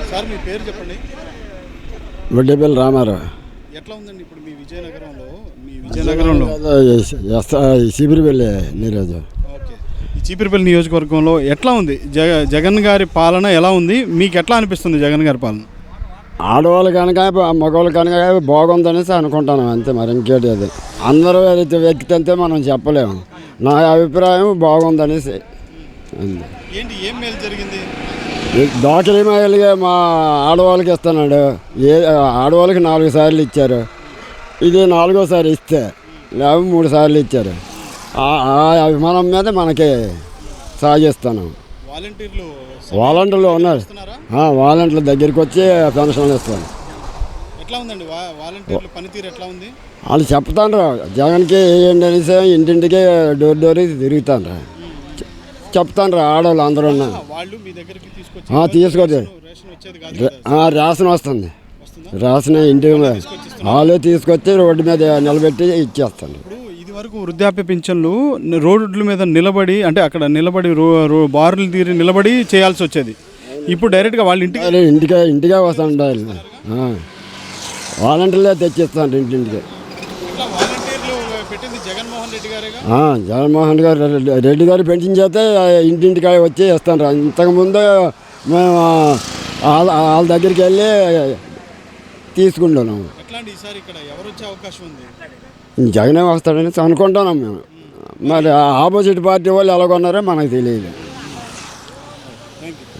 Sir మీ పేరు చెప్పండి. వడ్డేపల్లి రామారావు. ఎట్లా ఉందండి ఇప్పుడు మీ విజయనగరంలో చీపురుపల్లి నీరోజు. ఓకే, ఈ చీపురుపల్లి నియోజకవర్గంలో ఎట్లా ఉంది జగన్ గారి పాలన ఎలా ఉంది? మీకు ఎట్లా అనిపిస్తుంది జగన్ గారి పాలన? ఆడవాళ్ళు కనుక మగవాళ్ళు కనుక బాగుందనేసి అనుకుంటాను అంతే, మరి ఇంకేటి అది అందరూ వ్యక్తితే మనం చెప్పలేము. నా అభిప్రాయం బాగుందనేసి. ఏంటి ఏం మేలు జరిగింది? దాఖలీ మహిళగా మా ఆడవాళ్ళకి ఇస్తున్నాడు. ఆడవాళ్ళకి 4 సార్లు ఇచ్చారు, ఇది 4వసారి ఇస్తే లేవు 3 సార్లు ఇచ్చారు. ఆ అభిమానం మీద మనకి సాగిస్తాను. వాలంటీర్లు ఉన్నారు, వాలంటీర్ల దగ్గరికి వచ్చి పెన్షన్లు ఇస్తాను. ఎట్లా ఉందండి వాలంటీర్ల పనితీరు ఎట్లా ఉంది? వాళ్ళు చెప్తాను జగన్కి వేయండి అనేసి ఇంటింటికి డోర్ తిరుగుతాను చెప్తాను ఆడవాళ్ళు అందరూ తీసుకొచ్చి రేషన్ వస్తుంది. రేషన్ ఇంటి వాళ్ళే తీసుకొచ్చి రోడ్డు మీద నిలబెట్టి ఇచ్చేస్తాను. ఇది వరకు వృద్ధాప్య పింఛన్లు రోడ్ల మీద నిలబడి, అంటే అక్కడ నిలబడి బారులు తీరి నిలబడి చేయాల్సి వచ్చేది. ఇప్పుడు డైరెక్ట్గా వాళ్ళ ఇంటికే వస్తాను. వాలంటీర్లే తెచ్చిస్తాను ఇంటింటికి. జగన్మోహన్ రెడ్డి గారు పెన్షన్ చేస్తే ఇంటింటికి వచ్చి ఇస్తాను. ఇంతకుముందు మేము వాళ్ళ దగ్గరికి వెళ్ళి తీసుకుంటాను. జగనే వస్తాడని అనుకుంటున్నాం మేము. మరి ఆపోజిట్ పార్టీ వాళ్ళు ఎలాగొన్నారో మనకు తెలియదు.